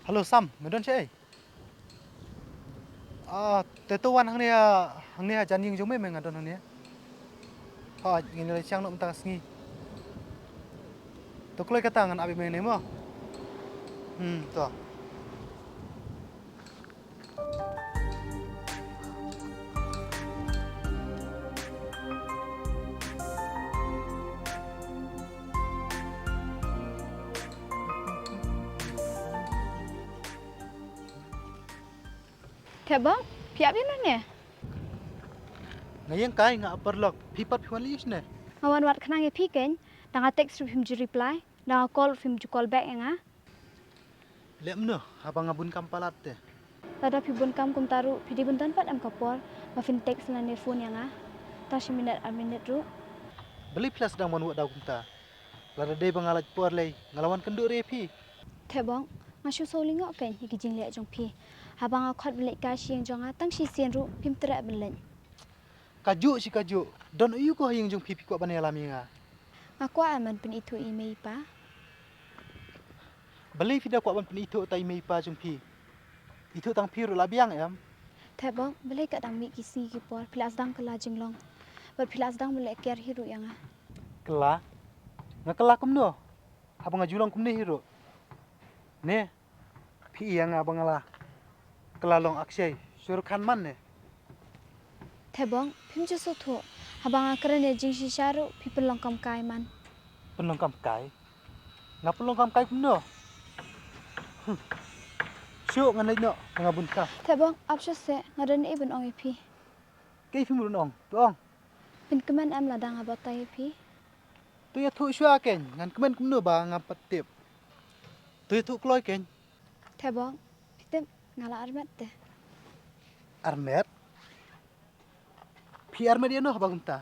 Halo Sam, ngedon cai. Tetuan hang nia janjing jome mengadon hang nia. Ngini le siang nok mentang sengi. Tukloi kata ngan abi meng nemo. To. Thế bác, phía biết nó nè. Ngayang kai nga perlok pipat piwan lius ne. Ngawan wat kena nge piken, danga text film ju reply, danga call film ju call back nga. Lem no, abang ngabun kampalat te. Tada pibun kam kum taru, pidi buntan pat am kapor, ma fin text na phone nga. Tashi minute a minute ru. Beli plus dang mon wak daw kunta. Lada day bangalat puar lay ngalawan kenduk repi. Thế bác, nga shu so lingo ken, yiki jing le jong pi. Habang nga khot beli ka siang jonga, tang shi sien ru, pim tere belen. Kaju si kaju. Don uyu ko hayang jong pipi ko banay alami nga. Nga kwa aman pin itu email pa. Beli vida ko ban pen itu tay may pa jong pi. Itu tang piru labiang em. Thế bác, beli ka dang mi kisi ki por, pilas dang kala jing long. Ber pilas dang beli ker hiru nga. Kela. Nga kela kum no. Abang ngajulang kum ne hiro. Ne. Pi yang abang ngala. Kela long akshay. Suruh kan man ne. Thế bác, phim ju so tho. Habang nga keren ne jing shi sharu, people long kam kai man. Penong kam kai. Nga penong kam kai kum no. Syuk ngan no ngabun ka. Thế bác, áp cho sẽ, nga đơn ibn ong ipi. Kay fi murun ong. Tuong. Pin keman am ladang abot tay ipi. Tu ya thu syua ken. Ngan kemen kum no ba ngapat tip. Tu ya thu kloy ken. Thế bác, pitem ngala armet te. Armet. Pi armet ya no abang ta.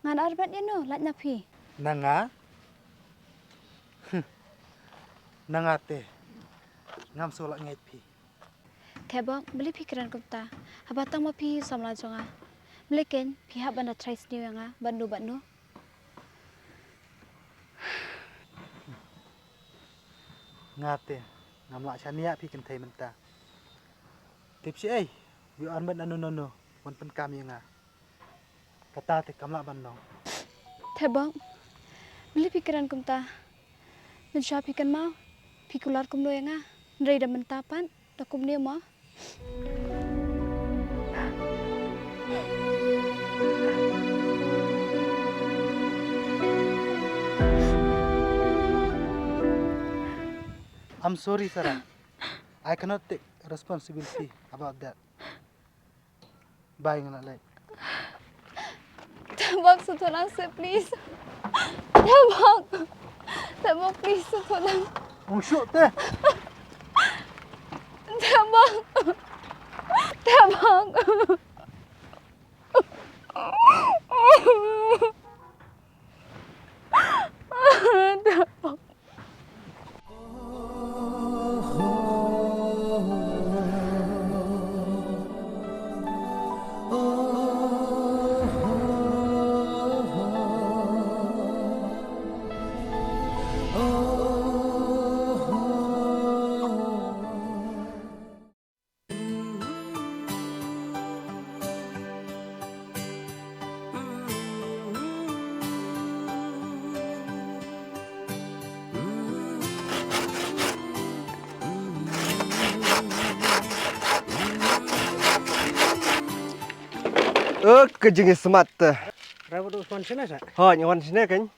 Ngan armet ya no, lat na pi. Nanga. Nanga te. Ngam solak ngait pi. Thế bác, beli pikiran kum ta. Habatang ma pi samla jonga. Beli ken, pi hab bana try sniu nga, bandu. Ngate. Ngam lak chania pi ken thai menta. Tip si ai. Yu armet no. Wan pen kami nga. Kata te kamla ban no. Thế bác, beli pikiran kum ta. Men sha pikan mau, pikular kum no nga. Nrei da menta pan, da kum ne ma. I'm sorry, Sarah. I cannot take responsibility about that. Bye nga lay. Thế bác, su tho lang se please. Thế bác, please su tho lang. Ong syuk te. Thế bác. Thế bác. Thế bác. Kejeng semat. Rabu tu spon sini sah. Nyawan sini kan.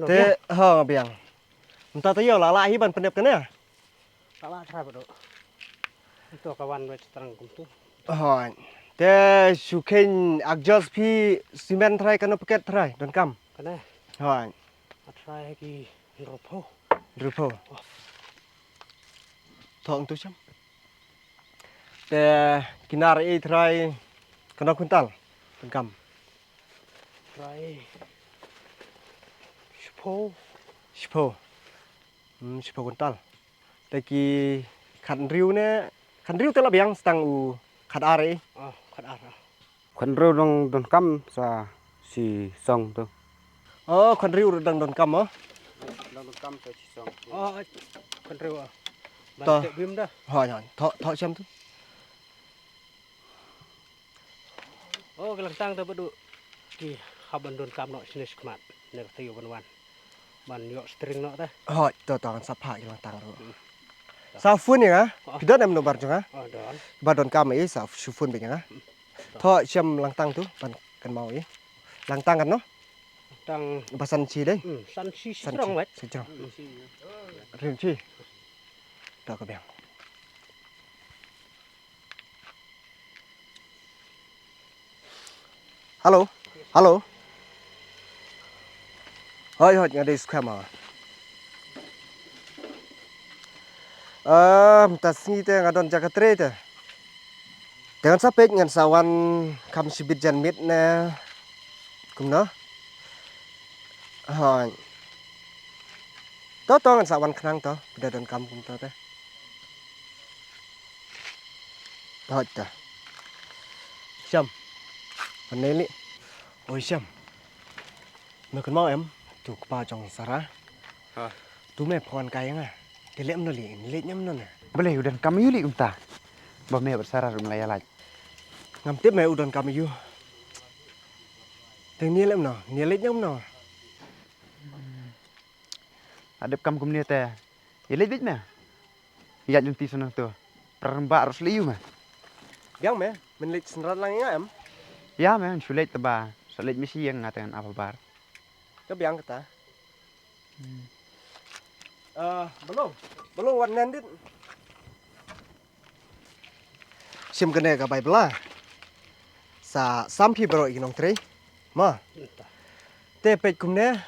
Te Biang. Entah tahu lala hiban pendep kena. salah rabu tu. Itu kawan wes terang kumtu. Te suken agjos pi simen try kena paket try don kam. Kena. Atrai ki Rupo. Thong tu cham. Te kinar try kena kuntal don kam. Atrai. Sipo kuntal. Taki kan riu telah biang stang u kat are. Kat arah. Khuẩn rêu don cam sa si song tu. Kan riu don kam Don cam sa si song. kan rewa. Toh. Bantek bim dah. Hỏi hỏi, thọ xem tu. Oh, gelang tang tu bedu. Ki haban don kam nok sini skmat. Nek tayu ban. Ban yok string nok dah. Hỏi, tao kan sắp hại lang tang rồi. Sao phun nhỉ? Pidat em no bar jong ha? Oh, don. Ba don kam ấy sao phun bên ha? Thọ xem lang tang tu, ban kan mau ấy. Lang tang kan no? Tang Basan chi đấy. san si San strong wet. chi strong. Riêng chi. Đó có bèng. Halo, halo. Hỏi hỏi ngay đây xem mà. Ta sini teh ngadon jaga tre teh. Dengan sampai ngan sawan kam sibit jan mit na. Kumno. Hỏi. To ngan sawan kenang to, beda don kam kum to teh. Hỏi ta. Syam. Vấn lý. Ôi Syam. Nó cần mau em. Tụ pa trong Sarah. Tú mẹ phòn cái à. Cái lem nó lệ nhắm nó nè. Boleh udan kami yuli kumta. Bame bersara rum laya laj. Ngam tiếp mẹ udon kami yu. Tiếng nia lem nó, nia lệ nhắm nó. Adep kam kumnia teh. Ile bit me. Ya junti senang tu. Peremba harus liu me. Biang mẹ, mình lịch sinh ra lăng em. Ya me, sulit teba. Sulit misi yang ngatain apa bar. Cái biang kata. Belum warna dit. Sim kene ka bay bela. Sa sampi bro ikinong tre. Ma. Te pet kumne.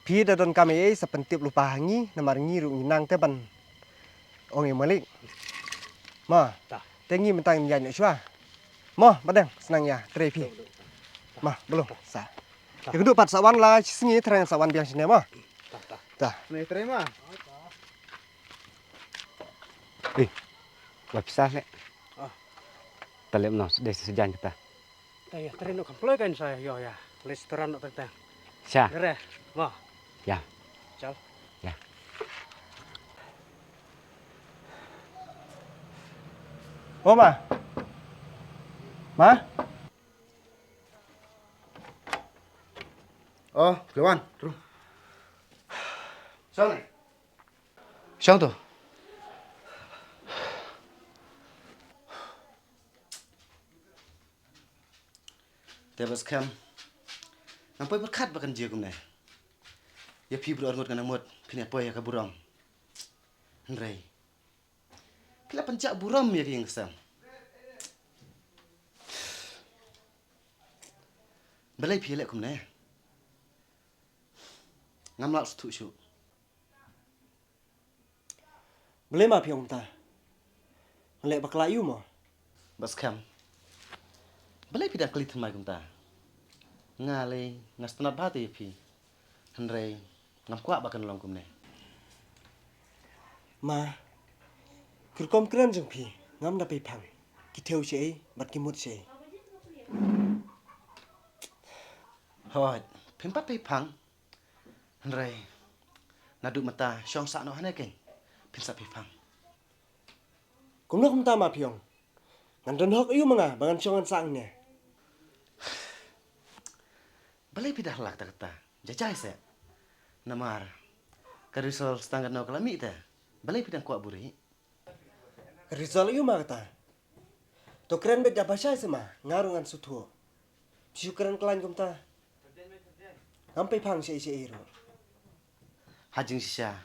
Pi da don kami sa pentip lupa hangi namar ngi ru nang te ban. Ong e malik. Ma. Te ngi mentang ya nyuswa. Ma, badang senang ya tre pi. Ma, belum sa. Te kundu pat sawan la singi terang sawan biang sini ma. Ta. Nih terima. Berpisah le. Talem no, desi sejan kita. Taya tren nok kamploi kan saya yo ya. Restoran nok tentang. Sya. Gere. Ma. Ya. Chal. Ya. Oh ma. Ma. Oh, keluan. Terus. Sao này? Siang tu. Tebas kam. Nampai berkat bahkan dia kumne. Ya pi berorngot kan amot, pini apa ya kaburang. Hendrai. Kila pencak buram ya yang kesam. Balai pi lek kumne. Ngamlak setu syuk. Boleh ma piong ta. Lek baklayu mo. Bas kam. Balai pi dah kelitan mai kumta. Ngalai ngas tenat batu ya pi. Hendrai ngam kuat bahkan long kumne. Ma. Kurkom keren jeng pi. Ngam da pi pang. Kiteu sei, bat kimut sei. Hoi, pimpat pi pang. Hendrai nadu mata syong sak no hane keng. Pinsap pi pang. Kumno kumta ma piong. Ngan don hok iu manga bangan syongan sang ne. Balai pidah lak ta kata. Jajai se. Namar. Karisol setangga no kalami ta. Balai pidah kuat buri. Rizal iu ma kata. To keren bet japa syai sema ngarungan sutuo. Siu keren kelan kumta. Sampai pang sei sei ro. Hajing sisa.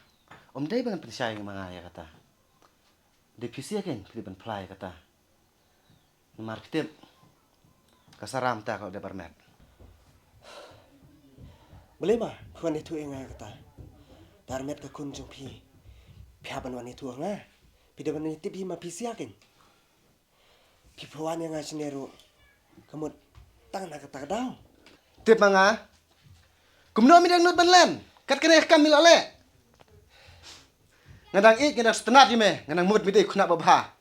Om dai bangan pensai mga ya kata. Depusi kan pilih ban play kata. Namar pitip. Kasaram ta kau dapat map. Boleh ma, tuan itu enga kata. Darmet ke kun jung pi. Piaban wan itu nga. Pida ban itu pi ma pi siakin. Pi puan yang ngasih neru. Kamu tangan nak kata dau. Tip mga. Kumno mi dang nut ban len. Kat kene kam mil ale. Ngadang ik ngadang setenat me, ngadang mut mi dei khuna babha.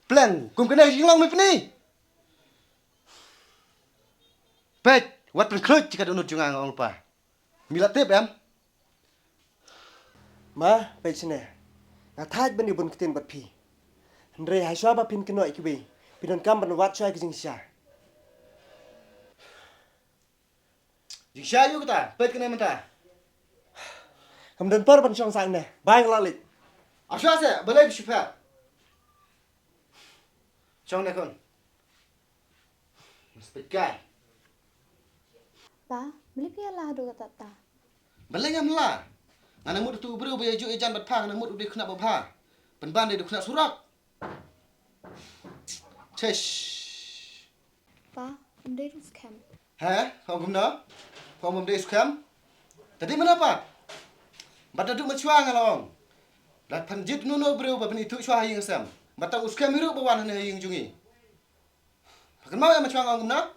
Plan kum kene jinglong mi pni. Pet, wat pen klut jika unut jungang ong lupa. Mila tip em. Ma, baik sini. Ngataj bani bun ketin bat pi. Ndre hai shwa ba pin kenoi kibi. Pinon kam ban wat choi kijing sha. Jing sha yu kata, pet kena menta. Kam dan par ban chong sang ne. Bai nglalit. Asha se, balai bishipa. Chong ne kon. Spet kai. Pa, beli pi lah do kata ta. Balai ngam la. Ngana mut tu bro be ju ejan bat phang ngana mut ubi khna ba pha. Pen ban de du khna surak. Chesh. Pa, umdai rus kem. Ha? Kau gumna? Kau memde skam? Tadi mana pak? Bata tu mencuang along. Lat panjit nuno bro ba bani tu chwa ying sam. Bata uskam miru bawan hane ying jungi. Pakan mau yang mencuang gumna?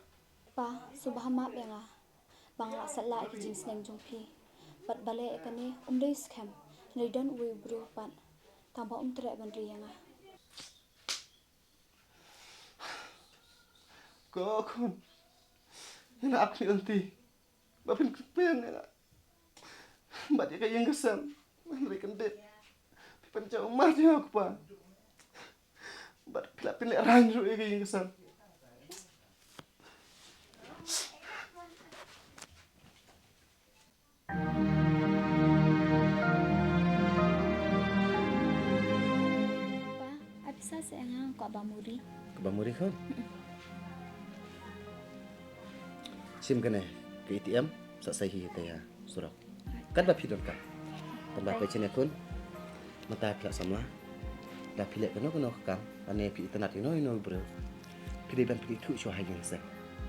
Pa, subah map yang ah. Bang lak sala ki jing sneng jong pi. Bat bale ekani umdai skem. Nridan uwe bro pan. Tambah tre ban ri yang ah. Kau kun. Ina aku nanti. Bapin kepen ina. Bat ya kayang kesam. Mandri kendet. Pipan jauh mati aku pa. Bat pilapin le ranjro ya kayang kesam. Pa, abisa se yang kau bamuri. Kebamuri kau? Sim kene ke ATM sak sahi kita ya surat. Kan bapi dong kan. Tambah pe chene kun. Mata pla samla. Da pilek kono kam. Ane pi internet ino bro. Pilih ban pilih tu syo hagen sa.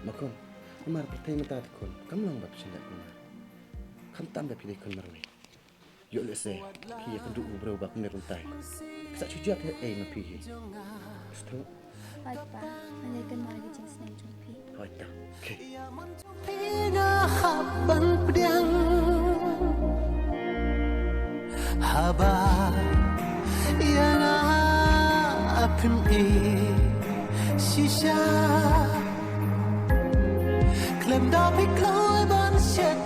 Makon. Amar pertai mata kun. Kam lang bap chene kun. Kam tam da pilih kun marwe. Yo le se. Ki ya kundu bro bap ne runtai. Sak cuju ke na pi. Stro. Hai pa, hanya kan mari ki jing sneng jong pi. Hai ta. Okay. Haba yana apim shisha klem da pikloy ban shet